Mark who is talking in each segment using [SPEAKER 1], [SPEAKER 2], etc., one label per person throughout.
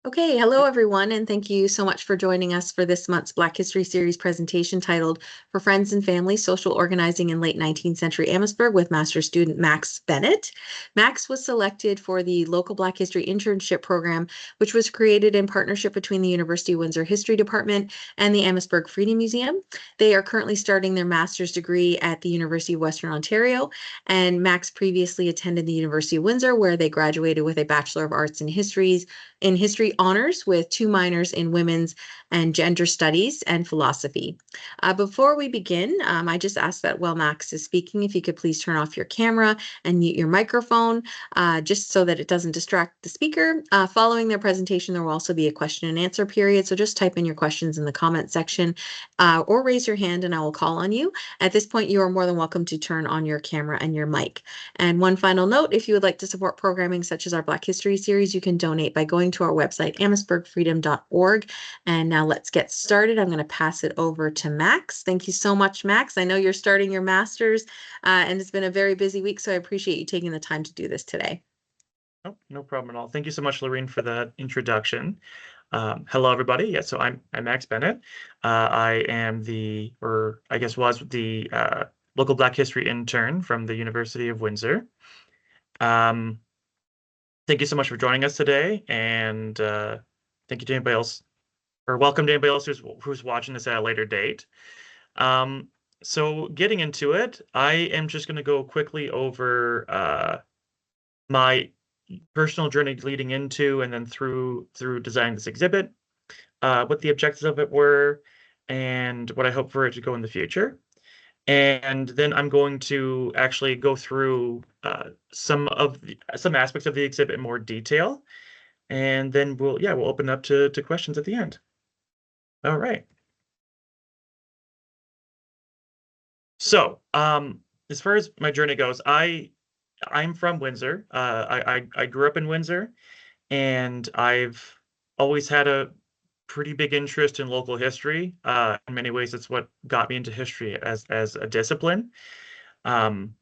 [SPEAKER 1] Okay, hello everyone, and thank you so much for joining us for this month's Black History Series presentation titled For Friends and Family, Social Organizing in Late 19th Century Amherstburg with Master Student Max Bennett. Max was selected for the Local Black History Internship program, which was created in partnership between the University of Windsor History Department and the Amherstburg Freedom Museum. They are currently starting their master's degree at the University of Western Ontario, and Max previously attended the University of Windsor, where they graduated with a Bachelor of Arts in History honors with 2 minors in women's and gender studies and philosophy. Before we begin, I just ask that while Max is speaking, if you could please turn off your camera and mute your microphone, just so that it doesn't distract the speaker. Following their presentation, there will also be a question and answer period, so just type in your questions in the comment section or raise your hand and I will call on you. At this point, you are more than welcome to turn on your camera and your mic. And one final note, if you would like to support programming such as our Black History Series, you can donate by going to our website, amherstburgfreedom.org. And now let's get started. I'm going to pass it over to Max. Thank you so much, Max. I know you're starting your master's and it's been a very busy week, so I appreciate you taking the time to do this today.
[SPEAKER 2] Oh, no problem at all. Thank you so much, Lorene, for that introduction. Hello, everybody. Yeah, so I'm Max Bennett. I am or I guess was the local Black history intern from the University of Windsor. Thank you so much for joining us today, and thank you to anybody else, or welcome to anybody else who's watching this at a later date. So getting into it, I am just going to go quickly over my personal journey leading into and then through designing this exhibit, what the objectives of it were, and what I hope for it to go in the future. And then I'm going to actually go through some aspects of the exhibit in more detail, and then we'll open up to questions at the end. All right. So, as far as my journey goes, I'm from Windsor. I grew up in Windsor, and I've always had a pretty big interest in local history. In many ways, it's what got me into history as a discipline. Um,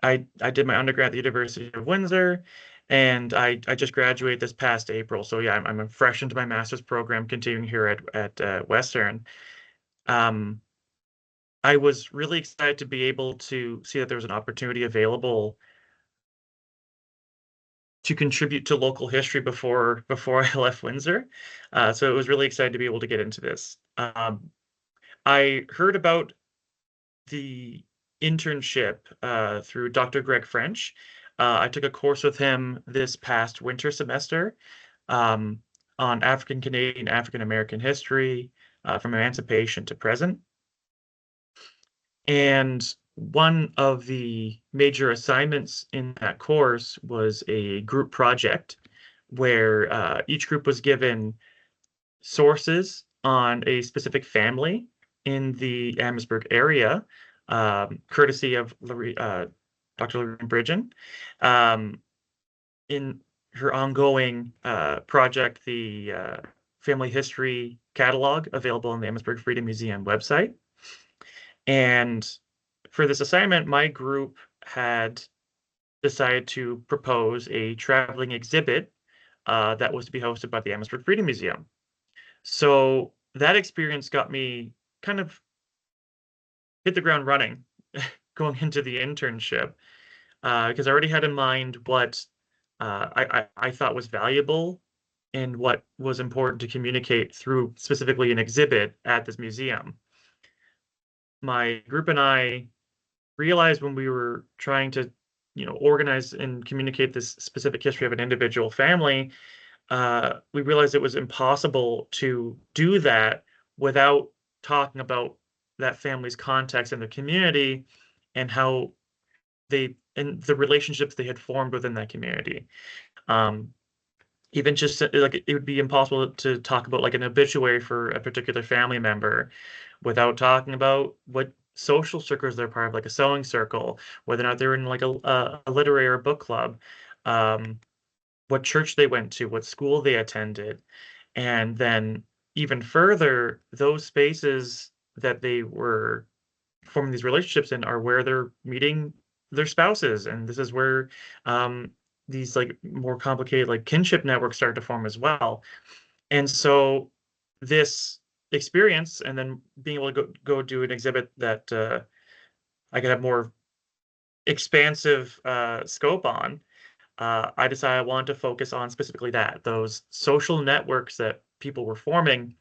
[SPEAKER 2] I did my undergrad at the University of Windsor, and I just graduated this past April. So yeah, I'm fresh into my master's program, continuing here at Western. Um, I was really excited to be able to see that there was an opportunity available to contribute to local history before I left Windsor. So it was really excited to be able to get into this. I heard about the internship through Dr. Greg French. I took a course with him this past winter semester on African Canadian, African American history from emancipation to present. And one of the major assignments in that course was a group project where each group was given sources on a specific family in the Amherstburg area, courtesy of Dr. Lorraine Bridgen. In her ongoing project, the Family History Catalog, available on the Amherstburg Freedom Museum website. And for this assignment, my group had decided to propose a traveling exhibit that was to be hosted by the Amherstburg Freedom Museum. So that experience got me kind of hit the ground running going into the internship because I already had in mind what I thought was valuable and what was important to communicate through specifically an exhibit at this museum. My group and I realized when we were trying to, organize and communicate this specific history of an individual family, we realized it was impossible to do that without talking about that family's context and the community and how and the relationships they had formed within that community. Even just like it would be impossible to talk about like an obituary for a particular family member without talking about what social circles they're part of, like a sewing circle, whether or not they're in like a literary or book club, what church they went to, what school they attended, and then even further, those spaces that they were forming these relationships in are where they're meeting their spouses, and this is where these like more complicated like kinship networks start to form as well. And so this experience, and then being able to go do an exhibit that I could have more expansive scope on, I decided I wanted to focus on specifically those social networks that people were forming,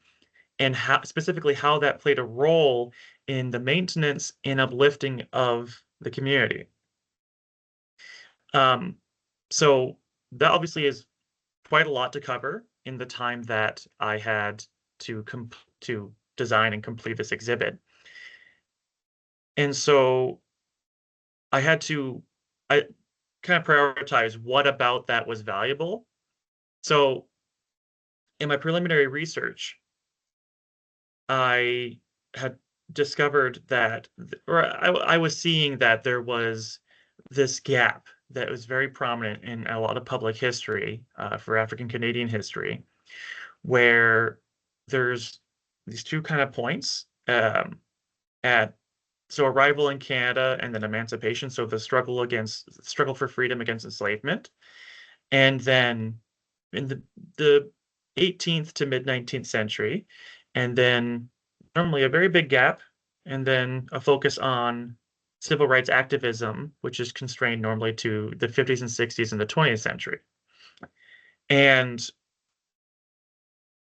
[SPEAKER 2] and specifically how that played a role in the maintenance and uplifting of the community. Um, so that obviously is quite a lot to cover in the time that I had to design and complete this exhibit. And so I kind of prioritize what about that was valuable. So in my preliminary research, I had discovered that, or I was seeing that there was this gap that was very prominent in a lot of public history for African Canadian history, where there's these two kind of points at so arrival in Canada and then emancipation, so the struggle for freedom against enslavement, and then in the 18th to mid 19th century, and then normally a very big gap, and then a focus on civil rights activism, which is constrained normally to the 50s and 60s and the 20th century. And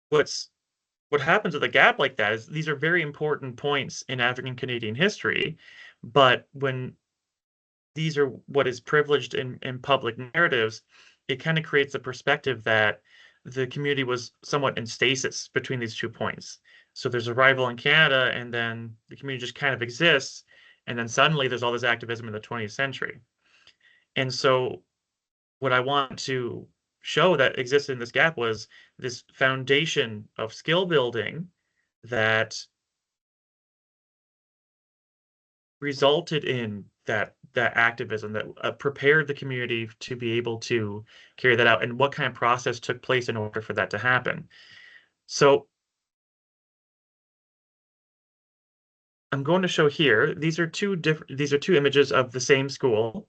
[SPEAKER 2] what's what happens with a gap like that is these are very important points in African Canadian history, but when these are what is privileged in public narratives, it kind of creates a perspective that the community was somewhat in stasis between these 2 points. So there's arrival in Canada, and then the community just kind of exists, and then suddenly there's all this activism in the 20th century. And so what I want to show that existed in this gap was this foundation of skill building that resulted in that activism that prepared the community to be able to carry that out, and what kind of process took place in order for that to happen. So I'm going to show here, these are two images of the same school,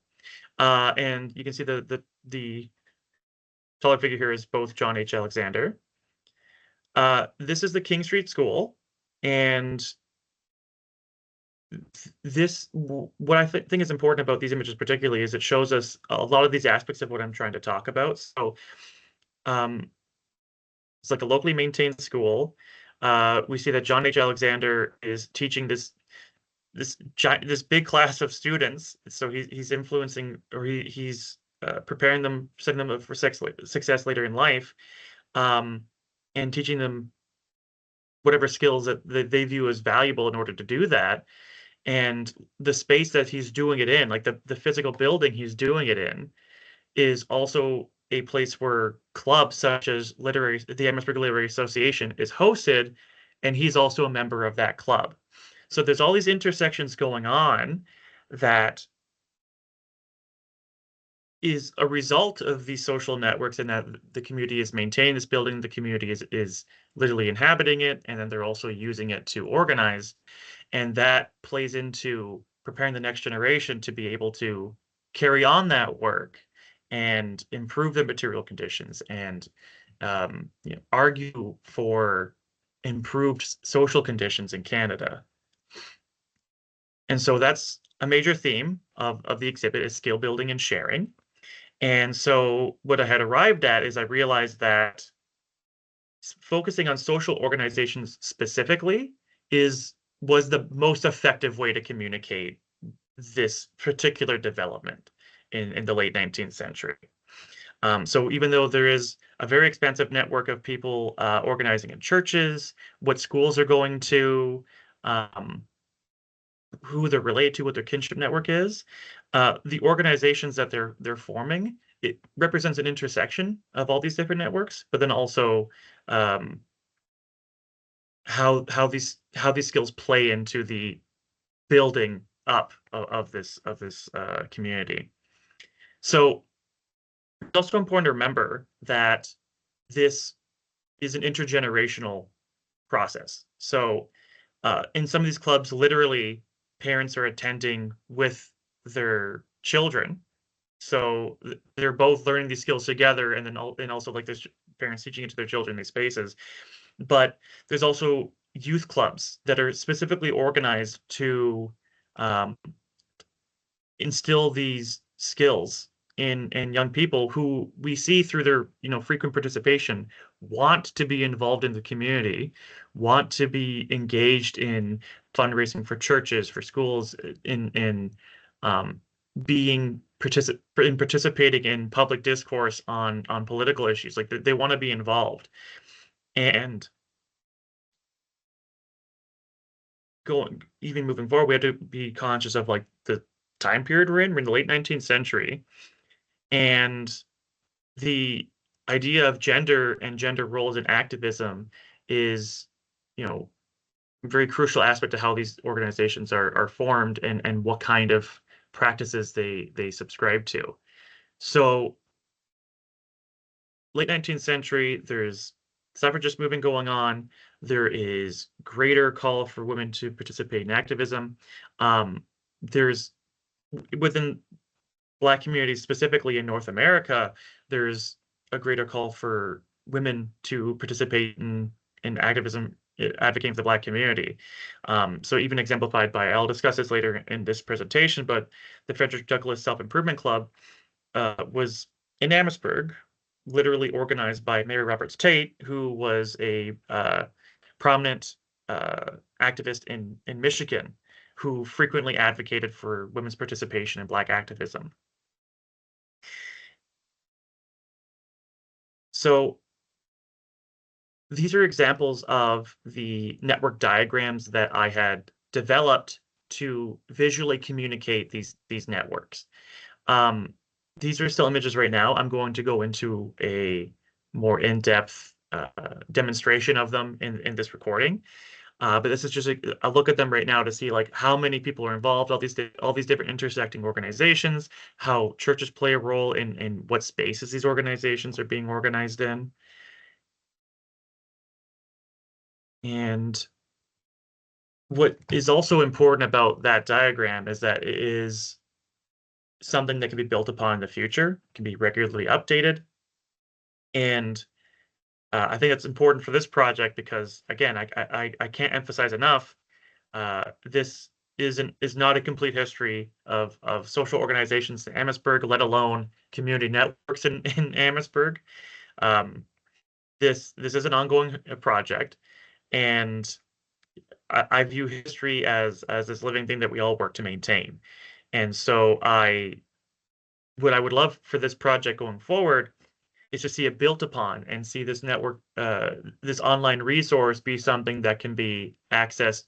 [SPEAKER 2] and you can see the taller figure here is both John H. Alexander. This is the King Street School, and what I think is important about these images particularly is it shows us a lot of these aspects of what I'm trying to talk about. So it's like a locally maintained school. We see that John H. Alexander is teaching this big class of students. So he's influencing, or he's preparing them, setting them up for success later in life, and teaching them whatever skills that they view as valuable in order to do that. And the space that he's doing it in, like the physical building he's doing it in, is also a place where clubs such as the Amherstburg Literary Association is hosted, and he's also a member of that club. So there's all these intersections going on that is a result of these social networks, and that the community is maintaining this building, the community is literally inhabiting it, and then they're also using it to organize. And that plays into preparing the next generation to be able to carry on that work and improve the material conditions, and argue for improved social conditions in Canada. And so that's a major theme of the exhibit, is skill building and sharing. And so what I had arrived at is I realized that focusing on social organizations specifically was the most effective way to communicate this particular development in the late 19th century. So even though there is a very expansive network of people organizing in churches, what schools are going to, who they're related to, what their kinship network is, the organizations that they're forming, it represents an intersection of all these different networks, but then also how these skills play into the building up of this community. So it's also important to remember that this is an intergenerational process. So in some of these clubs, literally parents are attending with their children So they're both learning these skills together, and then and also like there's parents teaching it to their children in these spaces. But there's also youth clubs that are specifically organized to um, instill these skills in young people who we see through their frequent participation want to be involved in the community, want to be engaged in fundraising for churches, for schools, in um, being participating in public discourse on political issues. Like they want to be involved. And going even moving forward, we have to be conscious of like the time period we're in. We're in the late 19th century, and the idea of gender and gender roles in activism is, you know, a very crucial aspect to how these organizations are formed and what kind of practices they subscribe to. So late 19th century, there's suffragist movement going on. There is greater call for women to participate in activism. There's within Black communities, specifically in North America, there's a greater call for women to participate in activism, advocating for the Black community. So even exemplified by, I'll discuss this later in this presentation, but the Frederick Douglass Self-Improvement Club was in Amherstburg, literally organized by Mary Roberts Tate, who was a prominent activist in Michigan, who frequently advocated for women's participation in Black activism. So these are examples of the network diagrams that I had developed to visually communicate these networks. Um, these are still images right now. I'm going to go into a more in-depth demonstration of them in this recording. But this is just a look at them right now to see like how many people are involved, all these different intersecting organizations, how churches play a role in what spaces these organizations are being organized in. And what is also important about that diagram is that it is something that can be built upon in the future, can be regularly updated. And I think it's important for this project because, again, I can't emphasize enough, this is not a complete history of social organizations in Amherstburg, let alone community networks in Amherstburg. Um, this is an ongoing project, and I view history as this living thing that we all work to maintain. And so what I would love for this project going forward is to see it built upon and see this network, this online resource be something that can be accessed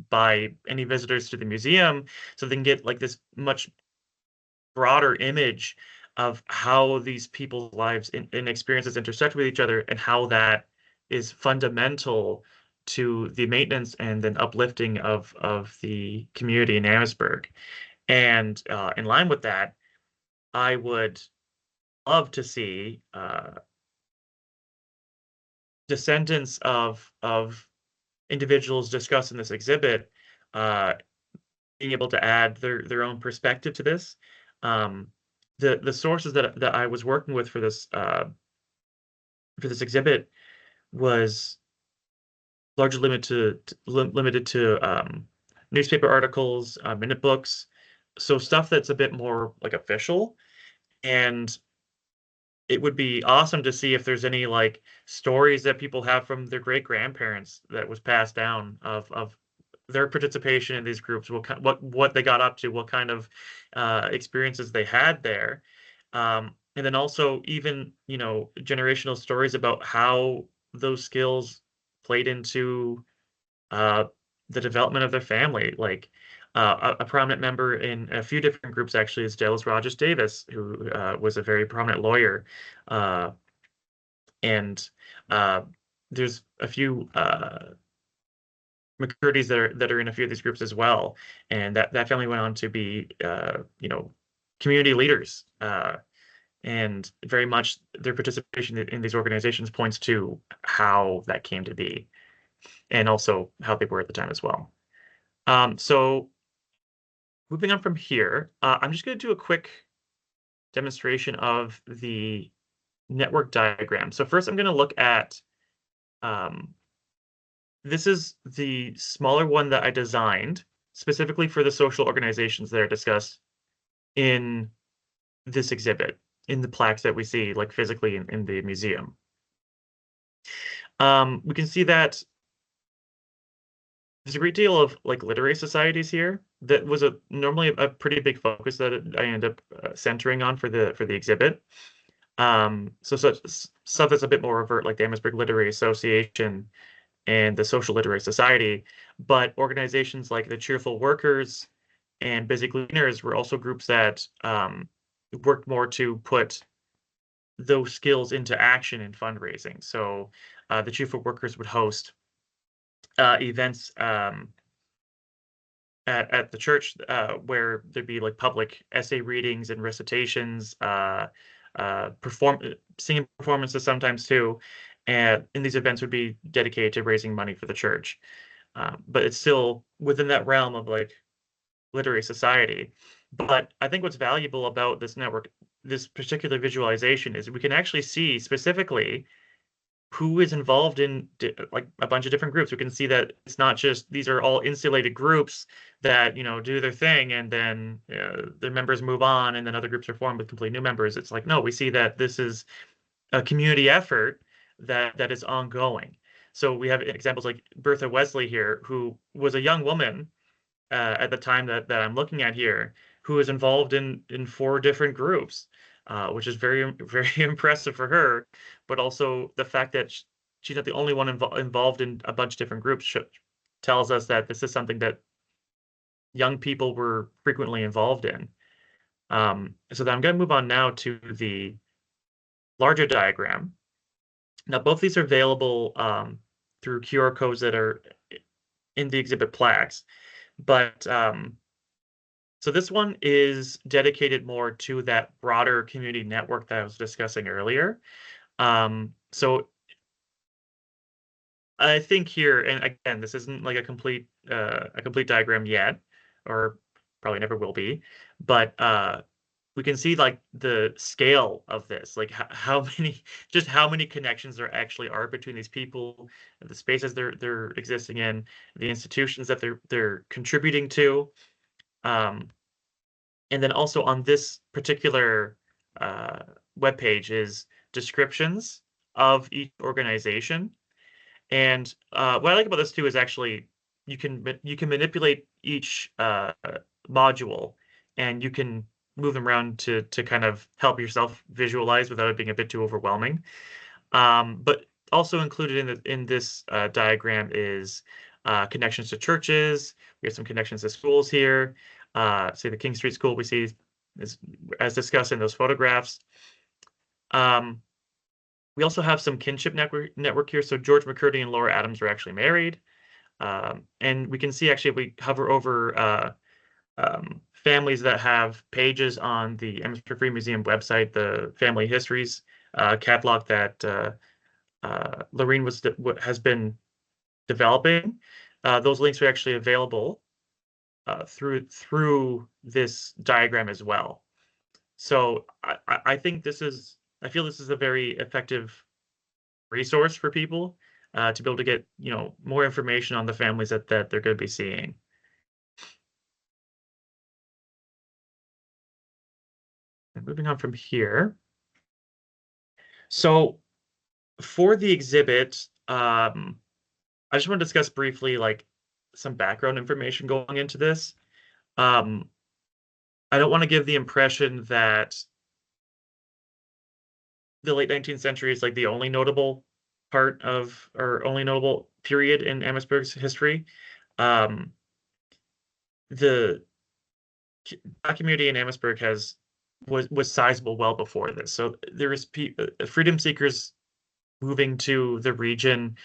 [SPEAKER 2] by any visitors to the museum so they can get like this much broader image of how these people's lives and experiences intersect with each other and how that is fundamental to the maintenance and then uplifting of the community in Amherstburg. And in line with that, I would love to see descendants of individuals discussed in this exhibit being able to add their own perspective to this. Um, the sources that I was working with for this exhibit was largely limited to newspaper articles, minute books, so stuff that's a bit more like official. And it would be awesome to see if there's any like stories that people have from their great grandparents that was passed down of their participation in these groups, what they got up to, what kind of experiences they had there, and then also even generational stories about how those skills played into uh, the development of their family. Like a prominent member in a few different groups actually is Dallas Rogers Davis, who was a very prominent lawyer, uh, and uh, there's a few McCurdy's that are in a few of these groups as well, and that family went on to be community leaders. And very much their participation in these organizations points to how that came to be, and also how they were at the time as well. So moving on from here, I'm just going to do a quick demonstration of the network diagram. So first I'm going to look at, this is the smaller one that I designed specifically for the social organizations that are discussed in this exhibit, in the plaques that we see like physically in the museum. We can see that there's a great deal of like literary societies here. That was normally a pretty big focus that I ended up centering on for the exhibit. So such stuff that's a bit more overt, like the Amherstburg Literary Association and the Social Literary Society, but organizations like the Cheerful Workers and Busy Gleaners were also groups that worked more to put those skills into action in fundraising. So the Cheerful Workers would host events at the church where there'd be like public essay readings and recitations, singing performances sometimes too, and these events would be dedicated to raising money for the church. But it's still within that realm of like literary society. But I think what's valuable about this network, this particular visualization, is we can actually see specifically who is involved in like a bunch of different groups. We can see that it's not just these are all insulated groups that do their thing and then their members move on and then other groups are formed with completely new members. It's like no, we see that this is a community effort that is ongoing. So we have examples like Bertha Wesley here, who was a young woman at the time that I'm looking at here, who is involved in 4 different groups, which is very very impressive for her. But also the fact that she's not the only one involved in a bunch of different groups tells us that this is something that young people were frequently involved in. So then I'm going to move on now to the larger diagram. Now both these are available through QR codes that are in the exhibit plaques. But so this one is dedicated more to that broader community network that I was discussing earlier. So I think here, and again, this isn't like a complete diagram yet, or probably never will be, but we can see like the scale of this, like how many connections there actually are between these people, the spaces they're existing in, the institutions that they're contributing to. And then also on this particular webpage is descriptions of each organization. And what I like about this too is actually you can manipulate each module, and you can move them around to kind of help yourself visualize without it being a bit too overwhelming. But also included in this diagram is connections to churches. We have some connections to schools here. Say the King Street School we see is, as discussed in those photographs. We also have some kinship network here. So George McCurdy and Laura Adams were actually married. And we can see actually if we hover over families that have pages on the Amherstburg Freedom Museum website, the family histories catalog that Lorene has been developing. Those links are actually available through this diagram as well. So I think I feel this is a very effective resource for people to be able to get more information on the families that they're going to be seeing. And moving on from here. So for the exhibit, I just want to discuss briefly like some background information going into this. I don't want to give the impression that the late 19th century is like the only notable part of, or only notable period in Amherstburg's history. The Black community in Amherstburg was sizable well before this. So there was freedom seekers moving to the region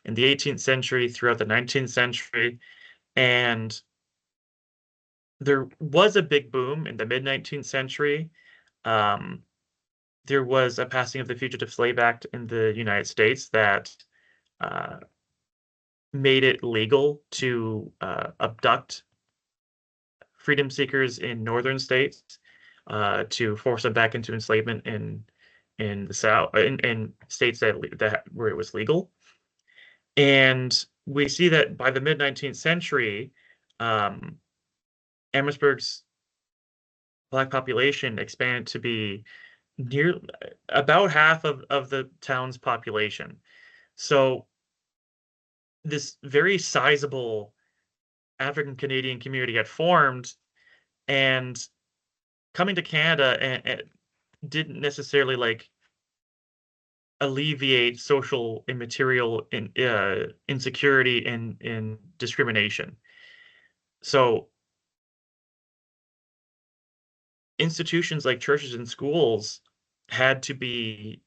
[SPEAKER 2] in the 18th century, throughout the 19th century, and there was a big boom in the mid-19th century. There was a passing of the Fugitive Slave Act in the United States that made it legal to abduct freedom seekers in northern states. to force them back into enslavement in the South, in states that where it was legal. And we see that by the mid 19th century, um, Amherstburg's Black population expanded to be near about half of the town's population. So this very sizable African Canadian community had formed, and coming to Canada and didn't necessarily like alleviate social and material insecurity and discrimination. So institutions like churches and schools had to be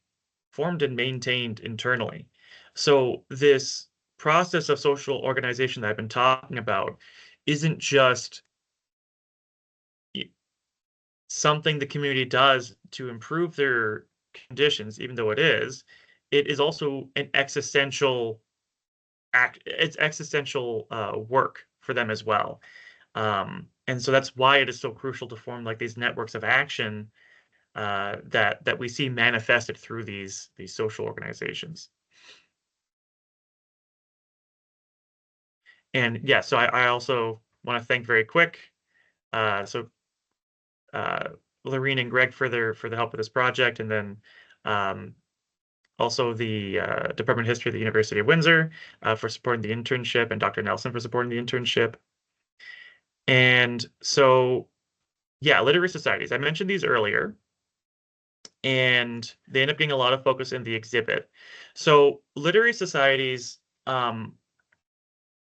[SPEAKER 2] formed and maintained internally. So this process of social organization that I've been talking about isn't just something the community does to improve their conditions, even though it is also an existential act. It's existential work for them as well. And so that's why it is so crucial to form like these networks of action that we see manifested through these social organizations. And yeah, so I also want to thank very quick. So Lorene and Greg for the help with this project, and then also the Department of History at the University of Windsor for supporting the internship, and Dr. Nelson for supporting the internship. And so, yeah, literary societies. I mentioned these earlier, and they end up getting a lot of focus in the exhibit. So literary societies,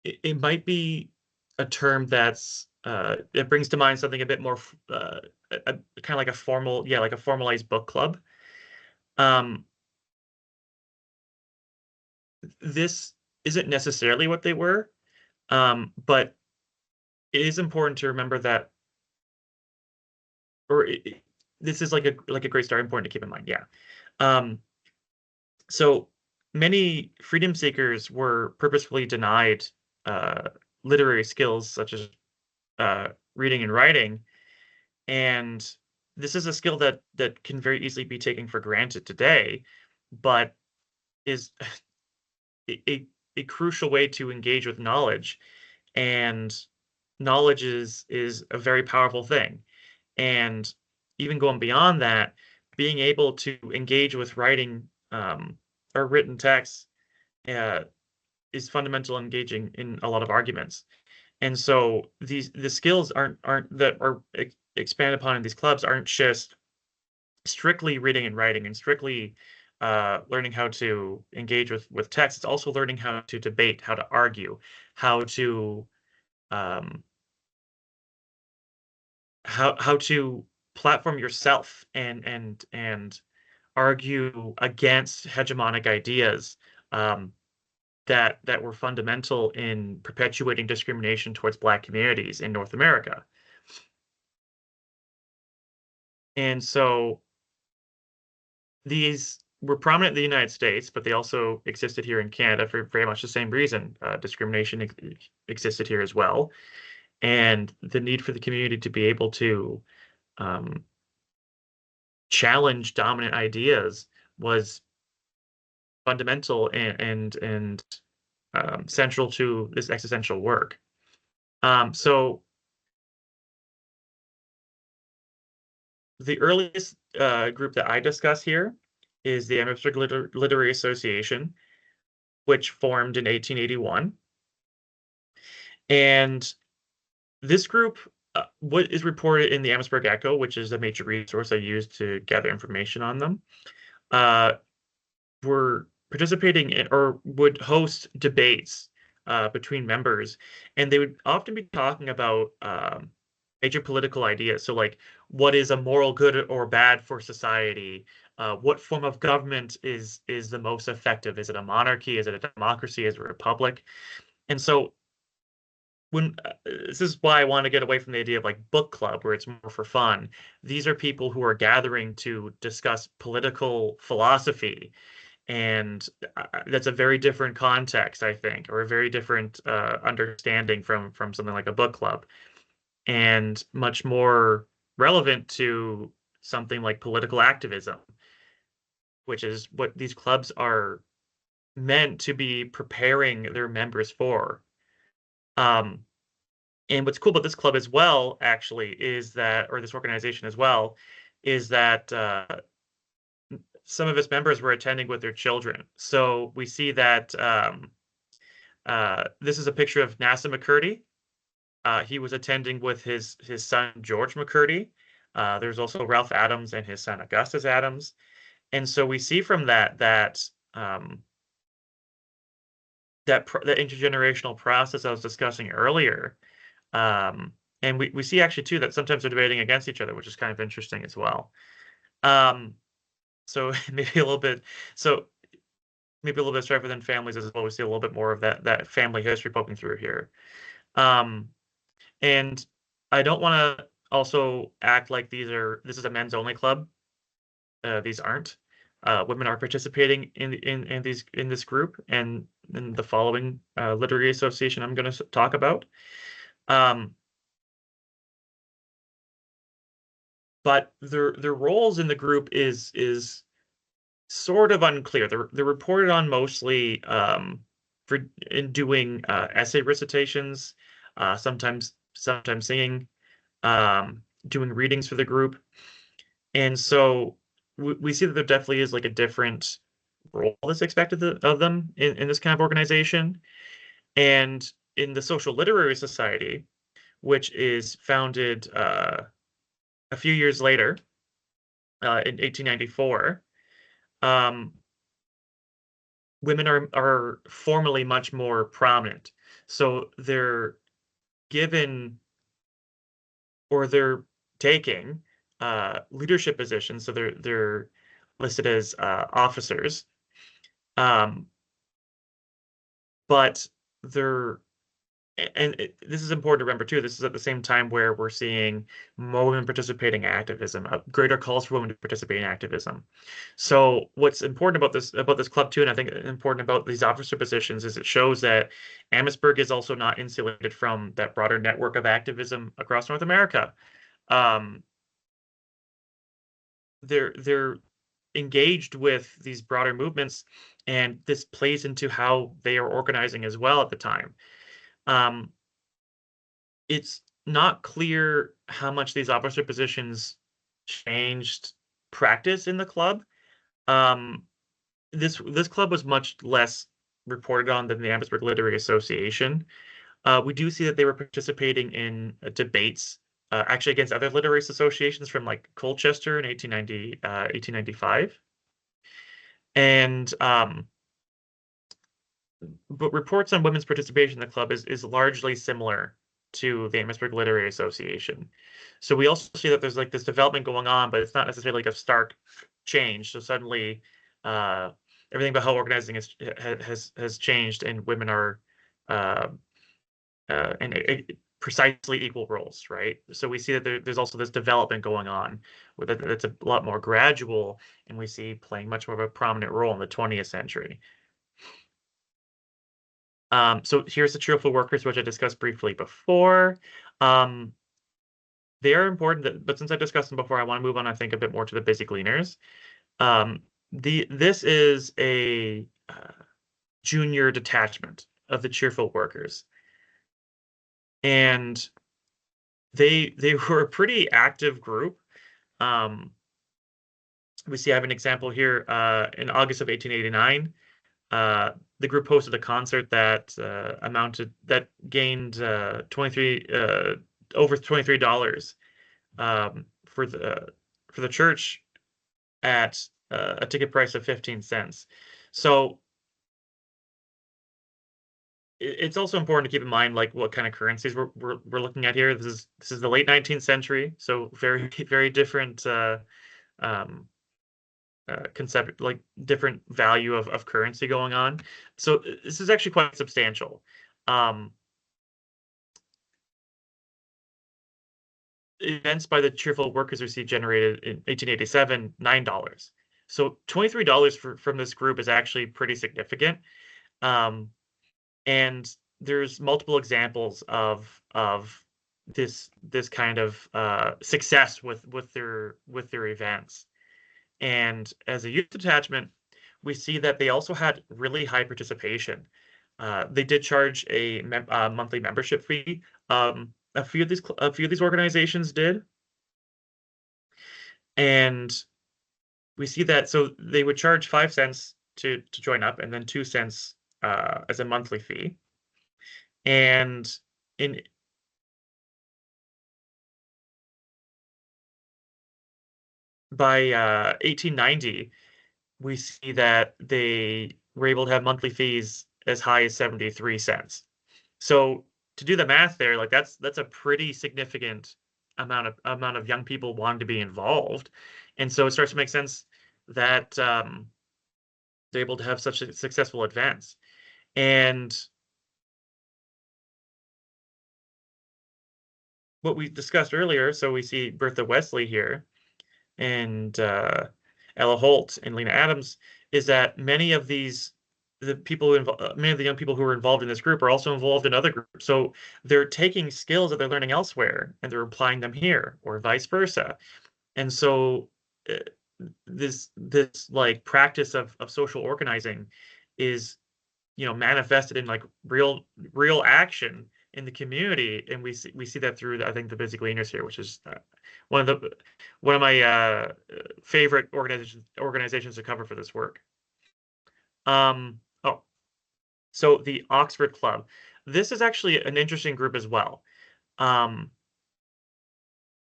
[SPEAKER 2] it might be a term that's it brings to mind something a bit more kind of like a formal, yeah, like a formalized book club. This isn't necessarily what they were, but it is important to remember that, or this is like a great starting point to keep in mind. Yeah. So many freedom seekers were purposefully denied literary skills such as reading and writing, and this is a skill that can very easily be taken for granted today, but is a crucial way to engage with knowledge. And knowledge is a very powerful thing. And even going beyond that, being able to engage with writing or written text uh, is fundamental engaging in a lot of arguments. And so the skills aren't that are expanded upon in these clubs aren't just strictly reading and writing and strictly learning how to engage with text. It's also learning how to debate, how to argue, how to um, how to platform yourself and argue against hegemonic ideas that were fundamental in perpetuating discrimination towards Black communities in North America. And so these were prominent in the United States, but they also existed here in Canada for very much the same reason. Discrimination existed here as well. And the need for the community to be able to um, challenge dominant ideas was fundamental and central to this existential work. So the earliest group that I discuss here is the Amherstburg Literary Association, which formed in 1881. And this group, what is reported in the Amherstburg Echo, which is a major resource I use to gather information on them, were participating in or would host debates between members, and they would often be talking about major political ideas. So, like, what is a moral good or bad for society? What form of government is the most effective? Is it a monarchy? Is it a democracy? Is it a republic? And so, when this is why I want to get away from the idea of like book club, where it's more for fun. These are people who are gathering to discuss political philosophy, and that's a very different context, I think, or a very different understanding from something like a book club, and much more relevant to something like political activism, which is what these clubs are meant to be preparing their members for. Um, and what's cool about this club as well, actually, is that, or this organization as well, is that some of its members were attending with their children. So we see that this is a picture of NASA McCurdy. He was attending with his son George McCurdy. There's also Ralph Adams and his son Augustus Adams. And so we see from that that intergenerational process I was discussing earlier. And we see actually too that sometimes they're debating against each other, which is kind of interesting as well. So maybe a little bit so maybe a little bit strife within families as well. We see a little bit more of that family history poking through here. And I don't want to also act like this is a men's only club. These aren't. Women are participating in this group and in the following literary association I'm going to talk about. But their roles in the group is sort of unclear. They're reported on mostly in doing essay recitations, sometimes singing, doing readings for the group. And so we see that there definitely is like a different role that's expected of them in this kind of organization. And in the Social Literary Society, which is founded a few years later, in 1894, women are formally much more prominent. So they're given or they're taking leadership positions. So they're listed as officers, but they're this is important to remember too. This is at the same time where we're seeing more women participating in activism, greater calls for women to participate in activism. So what's important about this club too, and I think important about these officer positions, is it shows that Amherstburg is also not insulated from that broader network of activism across North America. They're engaged with these broader movements, and this plays into how they are organizing as well at the time. It's not clear how much these officer positions changed practice in the club. This club was much less reported on than the Amherstburg Literary Association. We do see that they were participating in debates, actually against other literary associations from like Colchester in 1895. And but reports on women's participation in the club is largely similar to the Amherstburg Literary Association. So we also see that there's like this development going on, but it's not necessarily like a stark change. So suddenly, everything about how organizing has changed, and women are in precisely equal roles, right? So we see that there's also this development going on that's a lot more gradual, and we see playing much more of a prominent role in the 20th century. So here's the cheerful workers, which I discussed briefly before. They are important, but since I discussed them before, I want to move on, I think, a bit more to the busy gleaners. This is a junior detachment of the cheerful workers. And they were a pretty active group. We see I have an example here in August of 1889. The group hosted a concert that gained over $23 for the church at a ticket price of 15 cents. So it's also important to keep in mind like what kind of currencies we're looking at here. This is the late 19th century, so very very different concept, like different value of currency going on. So this is actually quite substantial. Events by the cheerful workers received generated in 1887 $9. So $23 from this group is actually pretty significant. And there's multiple examples of this kind of success with their events. And as a youth detachment, we see that they also had really high participation. They did charge a monthly membership fee. A few of these organizations did, and we see that so they would charge 5 cents to join up, and then 2 cents as a monthly fee. And in by 1890, we see that they were able to have monthly fees as high as 73 cents. So to do the math there, like that's a pretty significant amount of young people wanting to be involved. And so it starts to make sense that they're able to have such a successful advance. And what we discussed earlier, so we see Bertha Wesley here and Ella Holt and Lena Adams, is that many of these many of the young people who are involved in this group are also involved in other groups. So they're taking skills that they're learning elsewhere and they're applying them here, or vice versa. And so uh, this like practice of social organizing is, manifested in like real action in the community, and we see that through I think the Busy Gleaners here, which is one of my favorite organizations to cover for this work. Oh, so the Oxford Club. This is actually an interesting group as well. What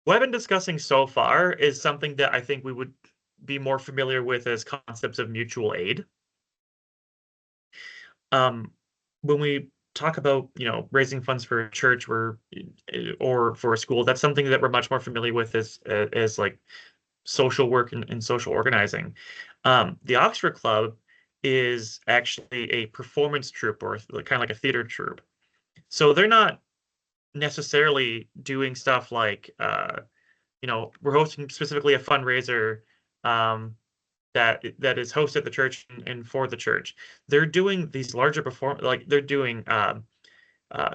[SPEAKER 2] I've been discussing so far is something that I think we would be more familiar with as concepts of mutual aid. When we talk about, raising funds for a church or for a school, that's something that we're much more familiar with as like social work and social organizing. The Oxford Club is actually a performance troupe, or kind of like a theater troupe. So they're not necessarily doing stuff like, we're hosting specifically a fundraiser that is hosted at the church and for the church. They're doing these larger they're doing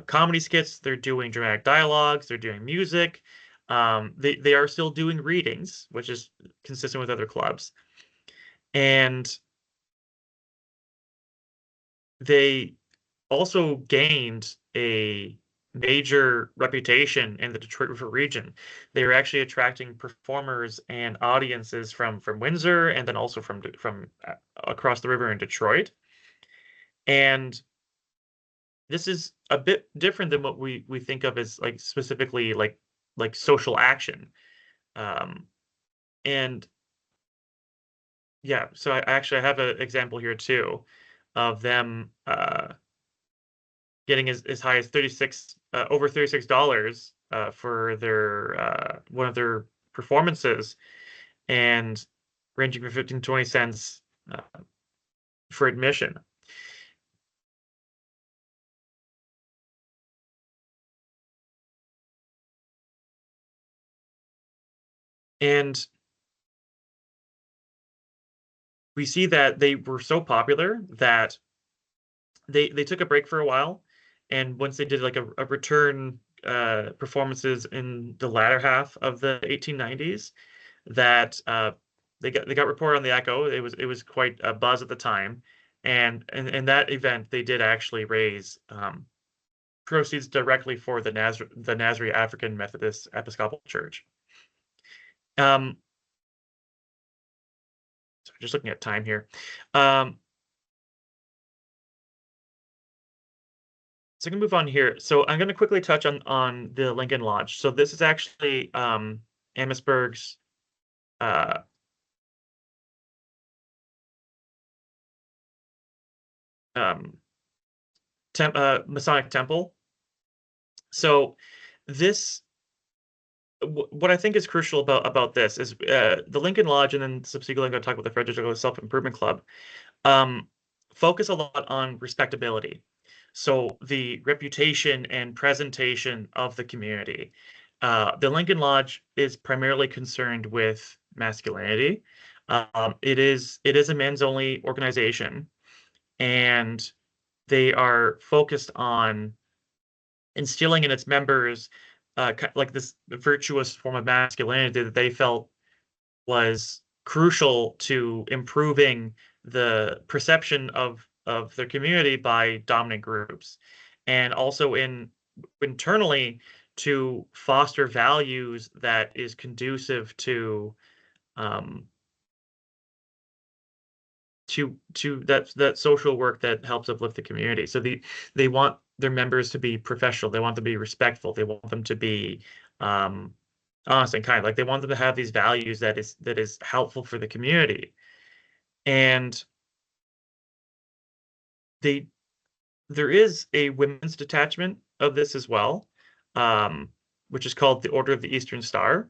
[SPEAKER 2] comedy skits, they're doing dramatic dialogues, they're doing music. They are still doing readings, which is consistent with other clubs. And they also gained a major reputation in the Detroit River region. They were actually attracting performers and audiences from Windsor, and then also from across the river in Detroit. And this is a bit different than what we think of as like specifically like social action. And yeah, so I have an example here too of them getting as high as over $36 for their one of their performances, and ranging from 15 to 20 cents for admission. And we see that they were so popular that they took a break for a while, and once they did like a return performances in the latter half of the 1890s, that they got reported on the Echo. It was quite a buzz at the time, and in that event they did actually raise proceeds directly for the Nazarene African Methodist Episcopal Church. So just looking at time here. So I can move on here. So I'm going to quickly touch on the Lincoln Lodge. So this is actually Amherstburg's Masonic temple. So this, what I think is crucial about this is the Lincoln Lodge, and then subsequently I'm going to talk about the Frederick Douglass Self-Improvement Club, focus a lot on respectability. So the reputation and presentation of the community. The Lincoln Lodge is primarily concerned with masculinity. It is a men's only organization, and they are focused on instilling in its members like this virtuous form of masculinity that they felt was crucial to improving the perception of their community by dominant groups, and also internally to foster values that is conducive um, to that social work that helps uplift the community. So they want their members to be professional. They want them to be respectful. They want them to be um, honest and kind. Like they want them to have these values that is helpful for the community. And they there is a women's detachment of this as well, um, which is called the Order of the Eastern Star.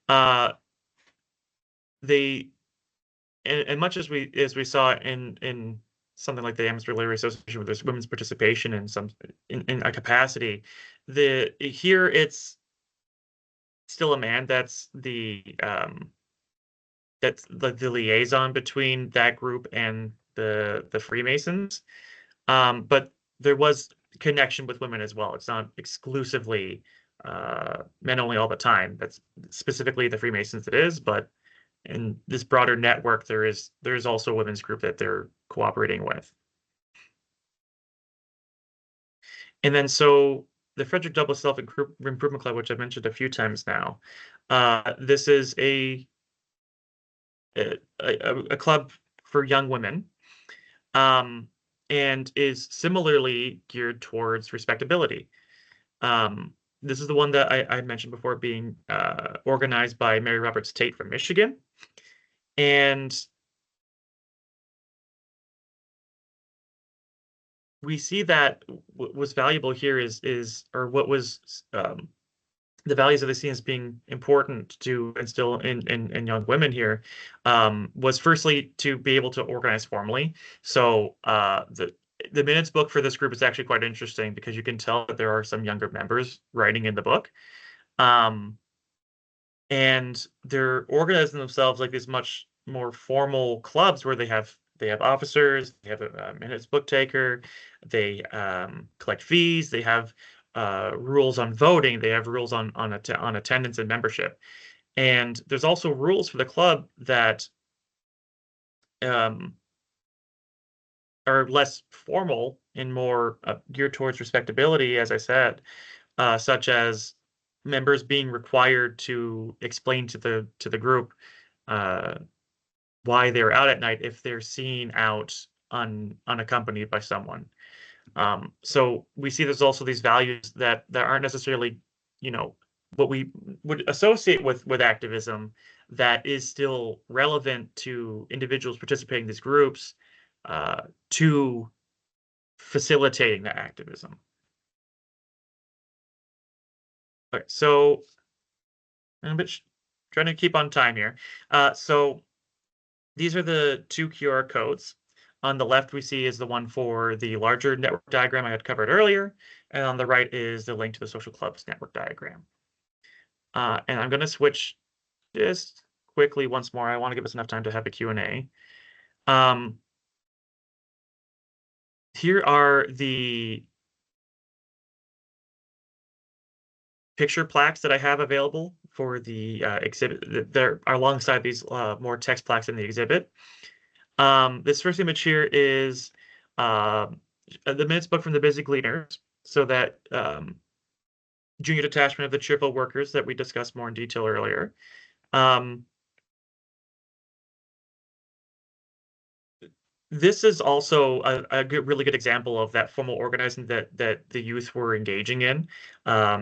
[SPEAKER 2] Uh, they and much as we saw in something like the Amherstburg Literary Association, where there's women's participation in a capacity, here it's still a man that's the liaison between that group and the Freemasons. But there was connection with women as well. It's not exclusively men only all the time. That's specifically the Freemasons it is, but in this broader network, there's also a women's group that they're cooperating with. And then so the Frederick Douglass Self-Improvement Club, which I've mentioned a few times now, this is a club for young women, and is similarly geared towards respectability. This is the one that I mentioned before, being organized by Mary Roberts Tate from Michigan. And we see that what was valuable here or what was the values that they see as being important to instill in young women here, was firstly to be able to organize formally. So the minutes book for this group is actually quite interesting because you can tell that there are some younger members writing in the book. And they're organizing themselves like these much more formal clubs where they have officers, they have a minutes book taker, they collect fees, they have rules on voting, they have rules on attendance and membership, and there's also rules for the club that um, are less formal and more geared towards respectability, as I said, such as members being required to explain to the group uh, why they're out at night if they're seen out unaccompanied by someone. So we see there's also these values that aren't necessarily, what we would associate with activism, that is still relevant to individuals participating in these groups, to facilitating the activism. Okay, so I'm a bit trying to keep on time here. So these are the two QR codes. On the left, we see is the one for the larger network diagram I had covered earlier, and on the right is the link to the social club's network diagram. And I'm going to switch just quickly once more. I want to give us enough time to have a Q&A. Here are the picture plaques that I have available for the exhibit. They're alongside these more text plaques in the exhibit. This first image here is the minutes book from the Busy Gleaners, so that junior detachment of the cheerful workers that we discussed more in detail earlier. This is also a really good example of that formal organizing that the youth were engaging in.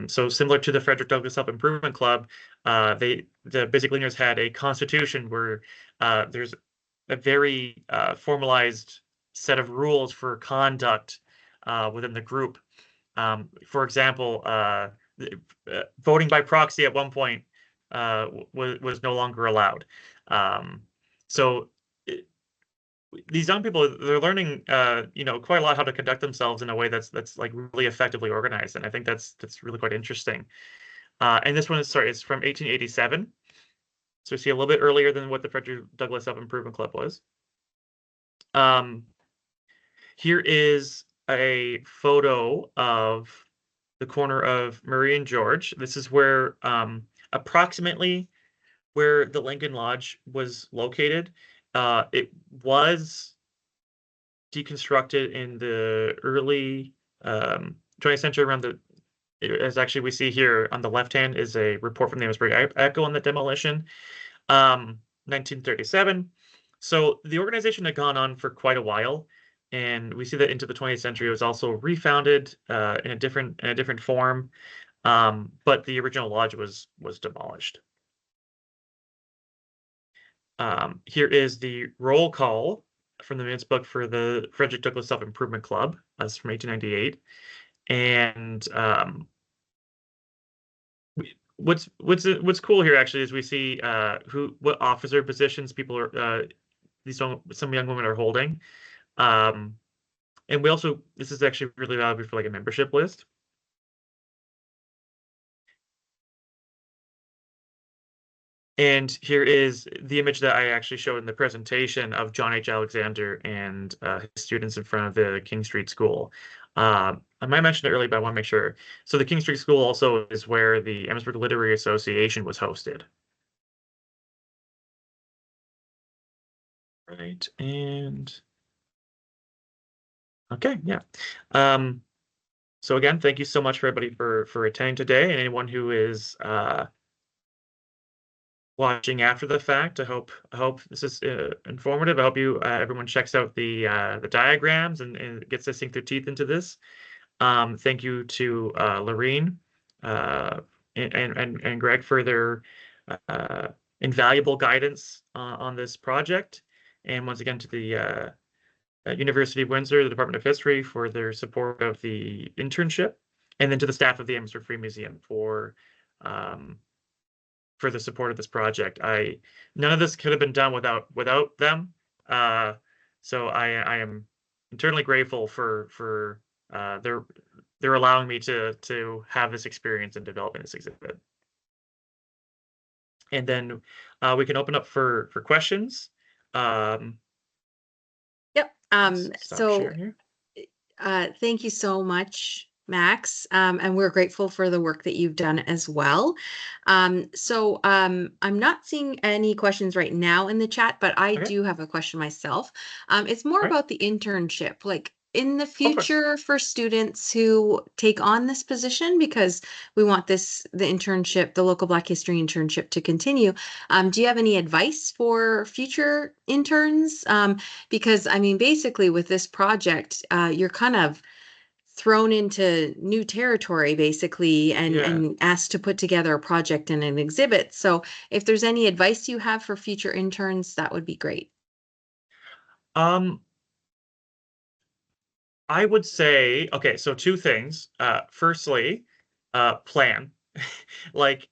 [SPEAKER 2] So similar to the Frederick Douglass Self-Improvement Club, the Busy Gleaners had a constitution where there's a very formalized set of rules for conduct within the group. For example, voting by proxy at one point was no longer allowed. So these young people, they're learning quite a lot how to conduct themselves in a way that's like really effectively organized, and I think that's really quite interesting. And this one is from 1887, so we see a little bit earlier than what the Frederick Douglass Self-Improvement Club was. Here is a photo of the corner of Murray and George. This is where approximately where the Lincoln Lodge was located. It was deconstructed in the early 20th century around the, as actually we see here on the left hand is a report from the Amherstburg Echo on the demolition, 1937. So the organization had gone on for quite a while, and we see that into the 20th century it was also refounded in a different form, but the original lodge was demolished. Here is the roll call from the minutes book for the Frederick Douglass Self-Improvement Club. That's from 1898. And what's cool here actually is we see what officer positions people are some young women are holding. And we also, this is actually really valuable for like a membership list. And here is the image that I actually showed in the presentation of John H. Alexander and his students in front of the King Street School. I might mention it earlier, but I want to make sure. So the King Street School also is where the Amherstburg Literary Association was hosted. Right, and okay, yeah. So again, thank you so much for everybody for attending today, and anyone who is watching after the fact. I hope this is informative. I hope you everyone checks out the diagrams and gets to sink their teeth into this. Thank you to Lorene and Greg for their invaluable guidance on this project, and once again to the University of Windsor, the Department of History for their support of the internship, and then to the staff of the Amherstburg Free Museum for the support of this project. None of this could have been done without them. So I am eternally grateful for they're allowing me to have this experience in developing this exhibit. And then we can open up for questions.
[SPEAKER 1] Yep.
[SPEAKER 2] Stop sharing here.
[SPEAKER 1] Thank you so much, Max. And we're grateful for the work that you've done as well. I'm not seeing any questions right now in the chat, but I
[SPEAKER 2] Okay.
[SPEAKER 1] do have a question myself. It's more
[SPEAKER 2] All right.
[SPEAKER 1] about the internship. Like in the
[SPEAKER 2] Go for it.
[SPEAKER 1] future for students who take on this position, because we want the internship, the Local Black History Internship to continue. Do you have any advice for future interns? Because I mean, basically with this project, you're kind of thrown into new territory basically and asked to put together a project and an exhibit. So if there's any advice you have for future interns, that would be great.
[SPEAKER 2] I would say, okay, so two things. Firstly, plan. Like,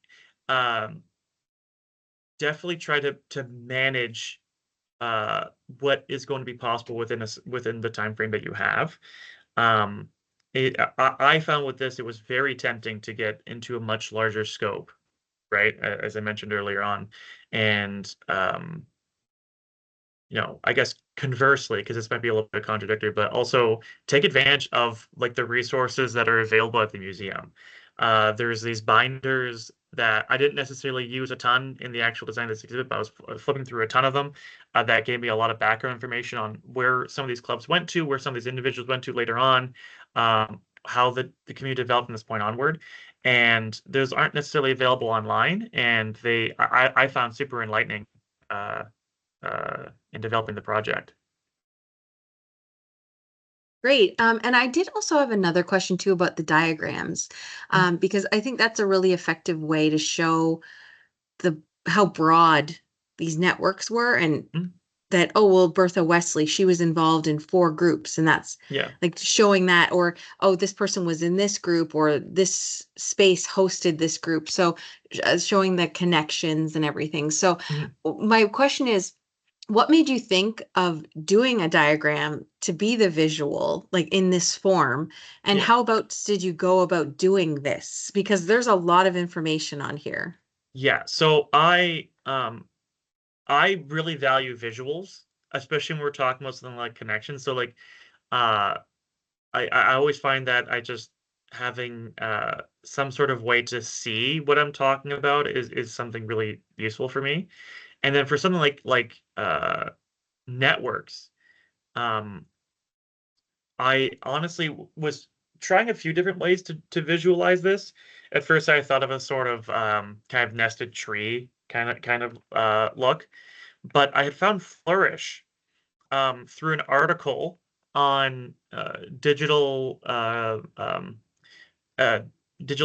[SPEAKER 2] definitely try to manage what is going to be possible within the time frame that you have. I found with this, it was very tempting to get into a much larger scope, right? As I mentioned earlier on, and I guess conversely, because this might be a little bit contradictory, but also take advantage of like the resources that are available at the museum. There's these binders that I didn't necessarily use a ton in the actual design of this exhibit, but I was flipping through a ton of them that gave me a lot of background information on where some of these clubs went to, where some of these individuals went to later on, how the community developed from this point onward. And those aren't necessarily available online, and I found super enlightening in developing the project.
[SPEAKER 1] Great. And I did also have another question too about the diagrams, because I think that's a really effective way to show how broad these networks were, and that, oh, well, Bertha Wesley, she was involved in 4 groups, and that's like showing that, or, oh, this person was in this group, or this space hosted this group. So showing the connections and everything. So my question is, what made you think of doing a diagram to be the visual, like in this form? And how did you go about doing this? Because there's a lot of information on here.
[SPEAKER 2] Yeah, so I really value visuals, especially when we're talking about something like connections. So like I always find that having some sort of way to see what I'm talking about is something really useful for me. And then for something like networks, um, I honestly was trying a few different ways to visualize this. At first, I thought of a sort of kind of nested tree kind of look, but I had found Flourish through an article on uh, digital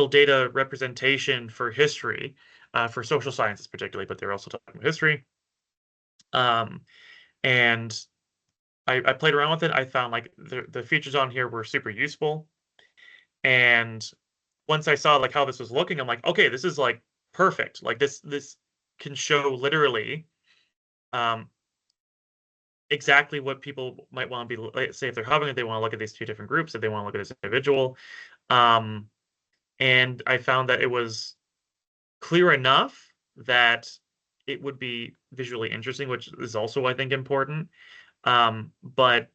[SPEAKER 2] data representation for history, for social sciences particularly, but they're also talking about history. Um, and I played around with it. I found like the features on here were super useful. And once I saw like how this was looking, I'm like, okay, this is like perfect. Like this can show literally um, exactly what people might want to be, like, say if they're hubbing, if they want to look at these two different groups, if they want to look at this individual. Um, and I found that it was clear enough that it would be visually interesting, which is also, I think, important. But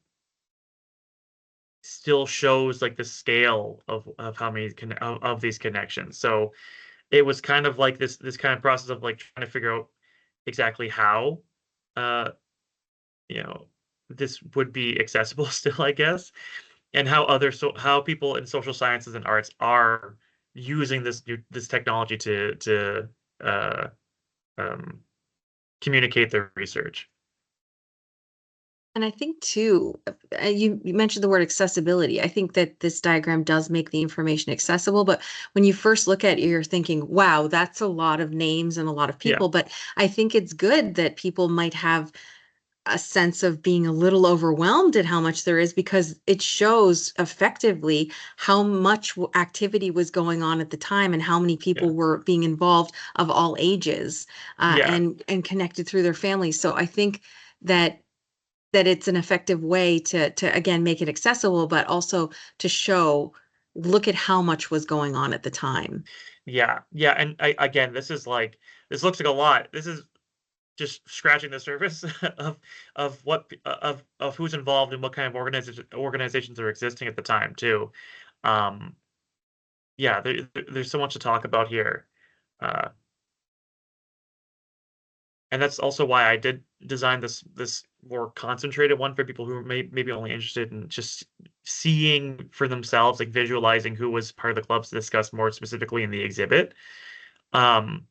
[SPEAKER 2] still shows like the scale of how many of these connections. So it was kind of like this kind of process of like trying to figure out exactly how uh you know this would be accessible still, I guess, and how people in social sciences and arts are using this technology to uh um communicate their research.
[SPEAKER 1] And I think too, you mentioned the word accessibility. I think that this diagram does make the information accessible, but when you first look at it, you're thinking, wow, that's a lot of names and a lot of
[SPEAKER 2] Yeah,
[SPEAKER 1] people. But I think it's good that people might have a sense of being a little overwhelmed at how much there is, because it shows effectively how much activity was going on at the time and how many
[SPEAKER 2] yeah,
[SPEAKER 1] people were being involved of all ages,
[SPEAKER 2] yeah,
[SPEAKER 1] and connected through their families. So I think that it's an effective way to again make it accessible, but also to show, look at how much was going on at the time.
[SPEAKER 2] yeah. And again, this looks like a lot. This is just scratching the surface of of who's involved and what kind of organizations are existing at the time too. Um, yeah, there's so much to talk about here, uh, and that's also why I did design this more concentrated one for people who are maybe only interested in just seeing for themselves, like visualizing who was part of the clubs to discuss more specifically in the exhibit. Um,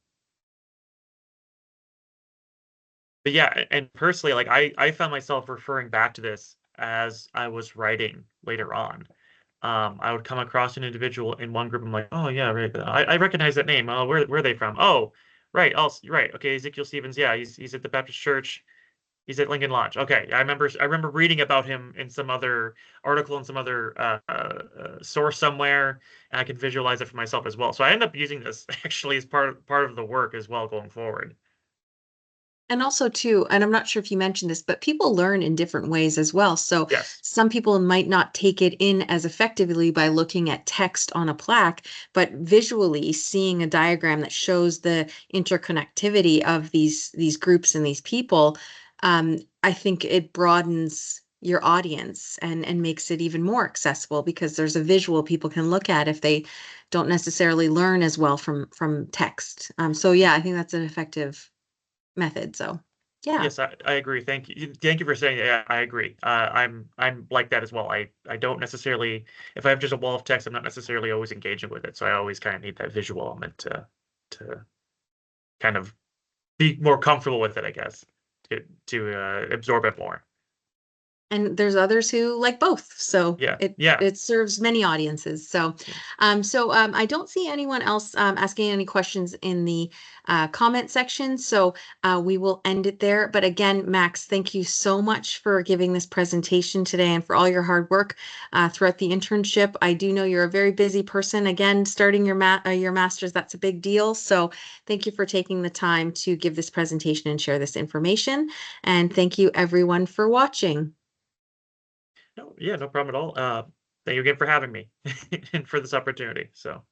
[SPEAKER 2] but yeah, and personally, like I found myself referring back to this as I was writing later on. I would come across an individual in one group. I'm like, oh yeah, right. I recognize that name. Oh, where are they from? Oh, right. Also, right. Okay, Ezekiel Stevens. Yeah, he's at the Baptist Church. He's at Lincoln Lodge. Okay, I remember reading about him in some other article in some other source somewhere, and I can visualize it for myself as well. So I end up using this actually as part of the work as well going forward.
[SPEAKER 1] And also too, and I'm not sure if you mentioned this, but people learn in different ways as well. So
[SPEAKER 2] Yes.
[SPEAKER 1] some people might not take it in as effectively by looking at text on a plaque, but visually seeing a diagram that shows the interconnectivity of these groups and these people. I think it broadens your audience and makes it even more accessible, because there's a visual people can look at if they don't necessarily learn as well from text. So yeah, I think that's an effective method. So yeah.
[SPEAKER 2] Yes, I agree. Thank you. Thank you for saying that. Yeah, I agree. I'm like that as well. I don't necessarily, if I have just a wall of text, I'm not necessarily always engaging with it. So I always kind of need that visual element to kind of be more comfortable with it, I guess, to absorb it more.
[SPEAKER 1] And there's others who like both. So
[SPEAKER 2] Yeah,
[SPEAKER 1] it
[SPEAKER 2] yeah,
[SPEAKER 1] it serves many audiences. So
[SPEAKER 2] yeah.
[SPEAKER 1] I don't see anyone else asking any questions in the comment section. So we will end it there. But again, Max, thank you so much for giving this presentation today and for all your hard work throughout the internship. I do know you're a very busy person. Again, starting your master's, that's a big deal. So thank you for taking the time to give this presentation and share this information. And thank you everyone for watching.
[SPEAKER 2] No, yeah, no problem at all. Thank you again for having me and for this opportunity. So,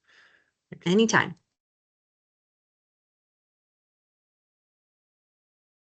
[SPEAKER 2] thanks.
[SPEAKER 1] Anytime.